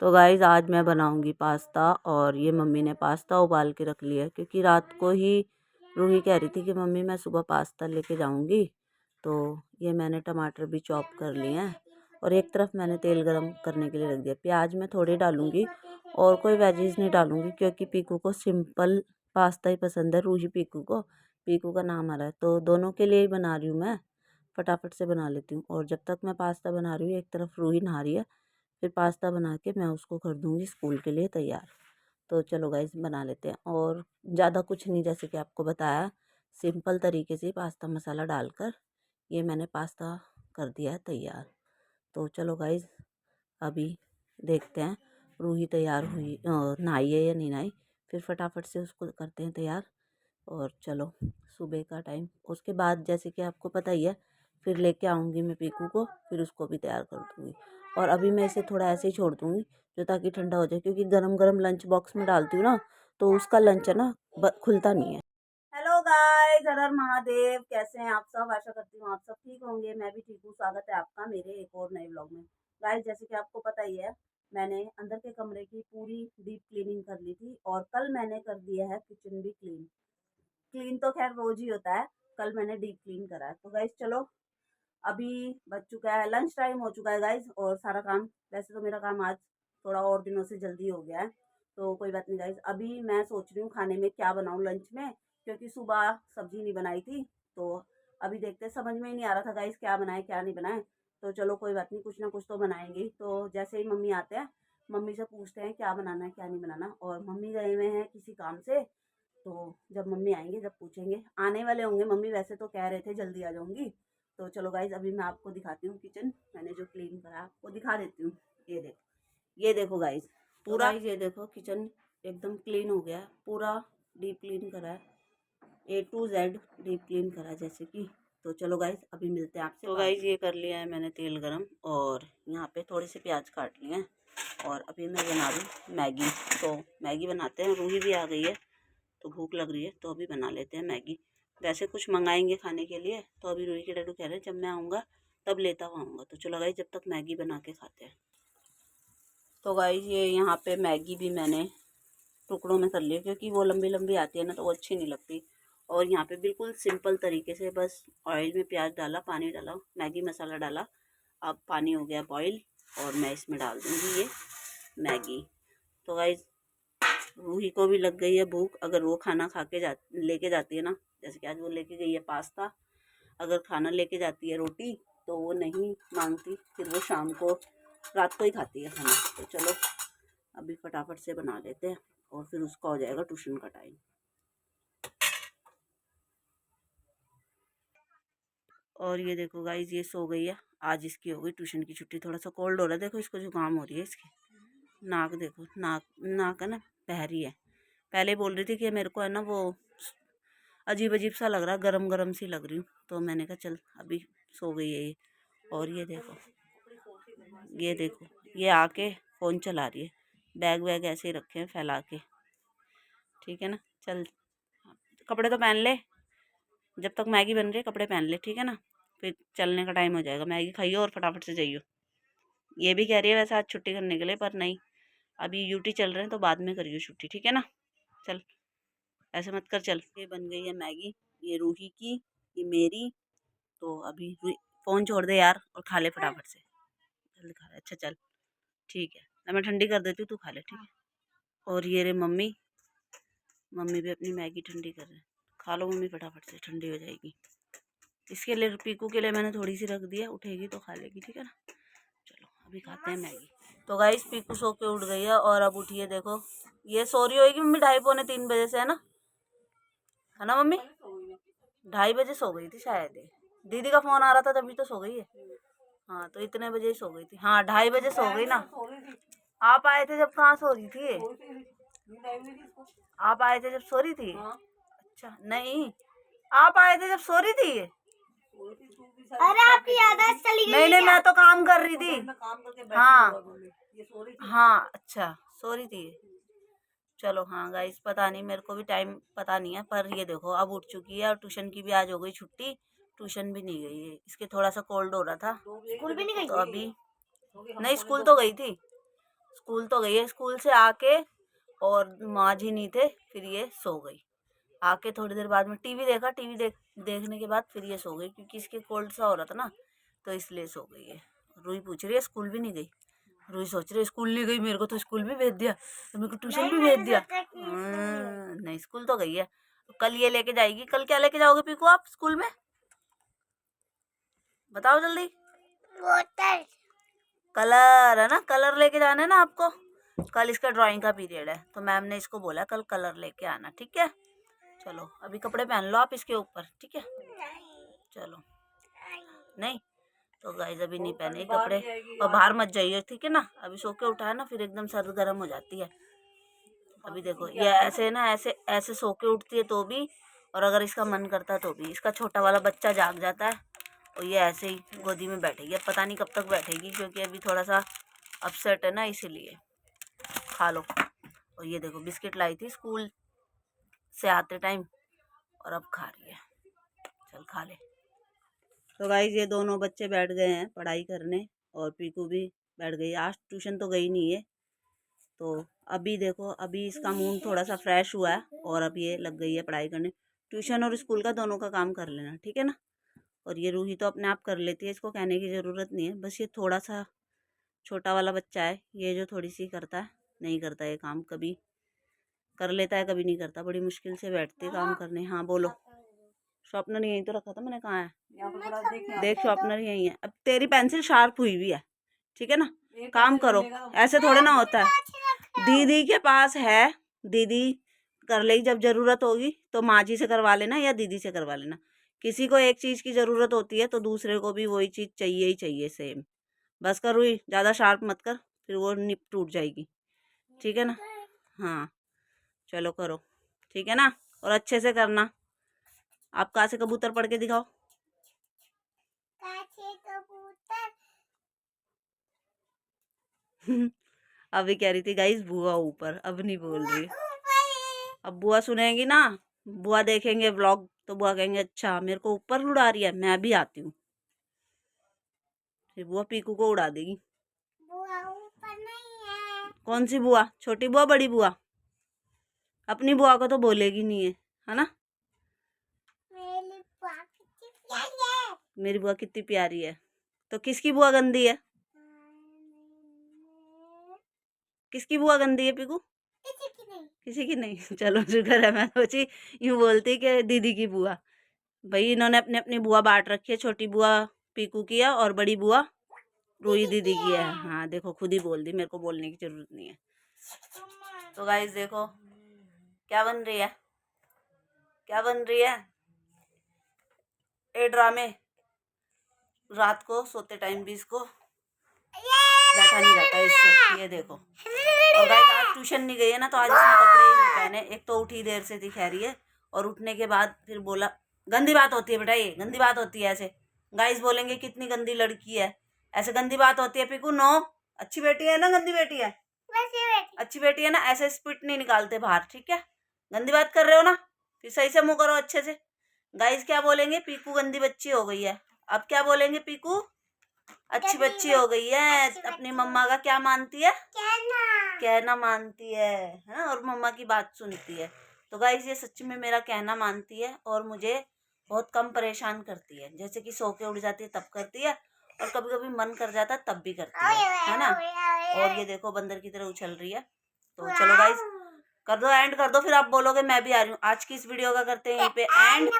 तो गाइज़ आज मैं बनाऊंगी पास्ता। और ये मम्मी ने पास्ता उबाल के रख लिया क्योंकि रात को ही रूही कह रही थी कि मम्मी मैं सुबह पास्ता लेके जाऊंगी। तो ये मैंने टमाटर भी चॉप कर लिए हैं और एक तरफ मैंने तेल गरम करने के लिए रख दिया। प्याज मैं थोड़ी डालूंगी और कोई वेजीज नहीं डालूंगी क्योंकि पीकू को सिंपल पास्ता ही पसंद है। रूही पीकू का नाम आ रहा है तो दोनों के लिए ही बना रही हूँ मैं। फटाफट से बना लेती हूँ। और जब तक मैं पास्ता बना रही हूँ एक तरफ रूही नहा रही है। फिर पास्ता बना के मैं उसको कर दूँगी स्कूल के लिए तैयार। तो चलो गाइस बना लेते हैं। और ज़्यादा कुछ नहीं, जैसे कि आपको बताया सिंपल तरीके से पास्ता मसाला डालकर ये मैंने पास्ता कर दिया है तैयार। तो चलो गाइस अभी देखते हैं रूही तैयार हुई नहाई है या नहीं नहाई। फिर फटाफट से उसको करते हैं तैयार। और चलो सुबह का टाइम उसके बाद जैसे कि आपको पता ही है फिर लेके आऊँगी मैं पीकू को, फिर उसको भी तैयार कर दूँगी। और अभी मैं इसे थोड़ा ऐसे ही छोड़ दूँगी जो ताकि ठंडा हो जाए, क्योंकि गरम गरम लंच बॉक्स में डालती हूँ ना तो उसका लंच है ना खुलता नहीं है। हेलो गाइस, हर हर महादेव। कैसे हैं आप सब? आशा करती हूँ आप सब ठीक होंगे। मैं भी ठीक हूँ। स्वागत है आपका मेरे एक और नए व्लॉग में। गाइस जैसे कि आपको पता ही है मैंने अंदर के कमरे की पूरी डीप क्लीनिंग कर ली थी और कल मैंने कर दिया है किचन भी क्लीन। क्लीन तो खैर रोज ही होता है, कल मैंने डीप क्लीन करा है। तो गाइस चलो अभी बज चुका है, लंच टाइम हो चुका है गाइस। और सारा काम, वैसे तो मेरा काम आज थोड़ा और दिनों से जल्दी हो गया है तो कोई बात नहीं गाइस। अभी मैं सोच रही हूँ खाने में क्या बनाऊँ लंच में, क्योंकि सुबह सब्जी नहीं बनाई थी। तो अभी देखते, समझ में ही नहीं आ रहा था गाइस क्या बनाए क्या नहीं बनाए। तो चलो कोई बात नहीं, कुछ ना कुछ तो बनाएंगे। तो जैसे ही मम्मी आते हैं मम्मी से पूछते हैं क्या बनाना है क्या नहीं बनाना। और मम्मी गए हुए हैं किसी काम से, तो जब मम्मी आएंगे जब पूछेंगे, आने वाले होंगे मम्मी, वैसे तो कह रहे थे जल्दी आ जाऊंगी। तो चलो गाइज अभी मैं आपको दिखाती हूँ किचन मैंने जो क्लीन करा आपको दिखा देती हूँ। ये देखो गाइज पूरा ये देखो किचन एकदम क्लीन हो गया, पूरा डीप क्लीन करा है, A to Z deep clean करा जैसे कि। तो चलो गाइज अभी मिलते हैं आपसे। तो गाइज ये कर लिया है मैंने तेल गरम और यहाँ पे थोड़े से प्याज काट लिए हैं और अभी मैं बना रही हूँ मैगी। तो मैगी बनाते हैं, रूही भी आ गई है तो भूख लग रही है तो अभी बना लेते हैं मैगी। वैसे कुछ मंगाएंगे खाने के लिए तो अभी रूही के डैडू कह रहे हैं जब मैं आऊँगा तब लेता हुआ आऊँगा। तो चलो गाइस जब तक मैगी बना के खाते हैं। तो गाइस ये यहाँ पे मैगी भी मैंने टुकड़ों में कर लिया क्योंकि वो लंबी लंबी आती है ना तो वो अच्छी नहीं लगती। और यहाँ पे बिल्कुल सिंपल तरीके से बस ऑयल में प्याज डाला, पानी डाला, मैगी मसाला डाला। अब पानी हो गया बॉईल और मैं इसमें डाल दूँगी ये मैगी। तो गाइस रूही को भी लग गई है भूख, अगर वो खाना खा के लेके जाती है ना, जैसे कि आज वो लेके गई है पास्ता, अगर खाना लेके जाती है रोटी तो वो नहीं मांगती, फिर वो शाम को रात को ही खाती है खाना। तो चलो अभी फटाफट से बना लेते हैं और फिर उसका हो जाएगा ट्यूशन का टाइम। और ये देखो गाइज ये सो गई है, आज इसकी हो गई ट्यूशन की छुट्टी। थोड़ा सा कोल्ड हो रहा है, देखो इसको जुकाम हो रही है इसकी। नाक देखो, नाक नाक है ना बह रही है। पहले बोल रही थी कि मेरे को है ना वो अजीब अजीब सा लग रहा, गरम गरम सी लग रही हूँ। तो मैंने कहा चल अभी सो गई है ये। और ये देखो ये आके फ़ोन चला रही है, बैग वैग ऐसे ही रखे हैं फैला के। ठीक है ना, चल कपड़े तो पहन ले, जब तक मैगी बन रही है कपड़े पहन ले, ठीक है ना। फिर चलने का टाइम हो जाएगा, मैगी खाइयो और फटाफट से जाइयो। ये भी कह रही है वैसे आज छुट्टी करने के लिए, पर नहीं अभी यूटी चल रहे हैं तो बाद में करियो छुट्टी, ठीक है ना। चल ऐसे मत कर, चल। ये बन गई है मैगी, ये रूही की, ये मेरी। तो अभी फ़ोन छोड़ दे यार और खा ले फटाफट से, जल्दी खा ले। अच्छा चल ठीक है, ना मैं ठंडी कर देती हूँ, तू खा ले, ठीक है। और ये रे मम्मी, मम्मी भी अपनी मैगी ठंडी कर रहे हैं। खा लो मम्मी फटाफट से, ठंडी हो जाएगी। इसके लिए पीकू के लिए मैंने थोड़ी सी रख दिया, उठेगी तो खा लेगी, ठीक है ना। चलो अभी खाते हैं मैगी। तो गाइस पीकू सो के उठ गई है और अब उठी है, देखो ये सो रही होगी मम्मी 2:30-3 बजे से, है ना मम्मी? 2:30 बजे सो गई थी शायद ये। दीदी का फोन आ रहा था तभी तो सो गई है। हाँ तो इतने बजे ही सो गई थी, हाँ 2:30 बजे सो गई ना। आप आए थे जब कहाँ सो रही थी ये? आप आए थे जब सो रही थी? अच्छा नहीं, आप आए थे जब सो रही थी ये? अरे आपकी याददाश्त चली गई। नहीं नहीं मैं तो काम कर रही थी। हाँ हाँ अच्छा सो रही थी। चलो हाँ गाइस पता नहीं, मेरे को भी टाइम पता नहीं है, पर ये देखो अब उठ चुकी है और ट्यूशन की भी आज हो गई छुट्टी। ट्यूशन भी नहीं गई है, इसके थोड़ा सा कोल्ड हो रहा था। स्कूल भी नहीं गई तो अभी नहीं, स्कूल तो गई थी, स्कूल तो गई है, स्कूल से आके और माँ जी नहीं थे, फिर ये सो गई। आके थोड़ी देर बाद में टीवी देखा, देखने के बाद फिर ये सो गई, क्योंकि इसके कोल्ड सा हो रहा था ना, तो इसलिए सो गई है। रूही पूछ रही है स्कूल भी नहीं गई। रूही सोच रही है स्कूल नहीं गई, मेरे को तो स्कूल भी भेज दिया, तो मेरे को ट्यूशन भी भेज दिया। नहीं, स्कूल तो गई है। कल ये लेके जाएगी। कल क्या लेके जाओगे पीकू आप स्कूल में? बताओ जल्दी। वाटर। कलर है ना, कलर लेके जाना है ना आपको। कल इसका ड्राइंग का पीरियड है, तो मैम ने इसको बोला कल कलर लेके आना, ठीक है। चलो अभी कपड़े पहन लो आप इसके ऊपर, ठीक है। चलो नहीं तो गाइस अभी नहीं पहने कपड़े, और बाहर मत जाइए, ठीक है ना। अभी सो के उठा है ना, फिर एकदम सर्द गर्म हो जाती है। अभी देखो ये ऐसे ना, ऐसे ऐसे सो के उठती है तो भी, और अगर इसका मन करता है तो भी। इसका छोटा वाला बच्चा जाग जाता है और ये ऐसे ही गोदी में बैठेगी। अब पता नहीं कब तक बैठेगी, क्योंकि अभी थोड़ा सा अपसेट है ना, इसीलिए। खा लो। और ये देखो बिस्किट लाई थी स्कूल से आते टाइम, और अब खा रही है। चल खा ले। तो गाइस ये दोनों बच्चे बैठ गए हैं पढ़ाई करने, और पीकू भी बैठ गई। आज ट्यूशन तो गई नहीं है, तो अभी देखो अभी इसका मूड थोड़ा सा फ्रेश हुआ है, और अब ये लग गई है पढ़ाई करने। ट्यूशन और स्कूल का दोनों का काम कर लेना, ठीक है ना। और ये रूही तो अपने आप कर लेती है, इसको कहने की ज़रूरत नहीं है। बस ये थोड़ा सा छोटा वाला बच्चा है, ये जो थोड़ी सी करता है, नहीं करता ये काम। कभी कर लेता है, कभी नहीं करता। बड़ी मुश्किल से बैठती है काम करने। हाँ बोलो। शॉर्पनर यहीं तो रखा था मैंने, कहाँ है? देख शॉर्पनर यहीं है। अब तेरी पेंसिल शार्प हुई भी है, ठीक है ना। काम करो, ऐसे थोड़े ना होता है। दीदी के पास है, दीदी कर लेगी। जब जरूरत होगी तो माँ जी से करवा लेना या दीदी से करवा लेना। किसी को एक चीज की जरूरत होती है तो दूसरे को भी वही चीज चाहिए ही चाहिए, सेम। बस कर हुई, ज्यादा शार्प मत कर, फिर वो निप टूट जाएगी, ठीक है ना। हाँ चलो करो, ठीक है ना, और अच्छे से करना। आप कहाँ से कबूतर पढ़ के दिखाओ। अभी कह रही थी गाइस बुआ ऊपर, अब नहीं बोल रही। अब बुआ सुनेंगी ना, बुआ देखेंगे व्लॉग, तो बुआ कहेंगे अच्छा मेरे को ऊपर उड़ा रही है, मैं भी आती हूँ। फिर बुआ पीकू को उड़ा देगी। बुआ ऊपर नहीं है। कौन सी बुआ? छोटी बुआ, बड़ी बुआ? अपनी बुआ को तो बोलेगी नहीं है ना। मेरी बुआ कितनी प्यारी है। तो किसकी बुआ गंदी है? किसकी बुआ गंदी है पीकू? किसी की नहीं। चलो शुक्र है, मैं सोची यूं बोलती कि दीदी की बुआ। भाई इन्होंने अपने अपनी बुआ बांट रखी है। छोटी बुआ पीकू की है और बड़ी बुआ रूही दीदी की है। हाँ देखो खुद ही बोल दी, मेरे को बोलने की जरूरत नहीं है। तो गाइस देखो क्या बन रही है, क्या बन रही है। ए ड्रामे। रात को सोते टाइम भी इसको बैठा नहीं जाता इससे, ये देखो। और गाइस आज ट्यूशन नहीं गई है ना, तो आज इसने कपड़े ही नहीं पहने। एक तो उठी देर से दिखा रही है, और उठने के बाद फिर बोला, गंदी बात होती है बेटा, ये गंदी बात होती है ऐसे। गाइस बोलेंगे कितनी गंदी लड़की है, ऐसे गंदी बात होती है पीकू। नो, अच्छी बेटी है ना, गंदी बेटी है? अच्छी बेटी है ना, ऐसे स्पिट नहीं निकालते बाहर, ठीक है। गंदी बात कर रहे हो ना, फिर सही से मुंह करो अच्छे से। गाइस क्या बोलेंगे, पीकू गंदी बच्ची हो गई है। अब क्या बोलेंगे, पीकू अच्छी बच्ची हो गई है, अपनी मम्मा का क्या मानती है, कहना मानती है ना, और मम्मा की बात सुनती है। तो गाइस ये सच्ची में मेरा कहना मानती है, और मुझे बहुत कम परेशान करती है। जैसे कि सो के उठ जाती है तब करती है, और कभी कभी मन कर जाता है तब भी करती है ना। और ये देखो बंदर की तरह उछल रही है। तो चलो गाइस कर दो, एंड कर दो, फिर आप बोलोगे मैं भी आ रही हूँ। आज की इस वीडियो का करते हैं यहीं पे एंड।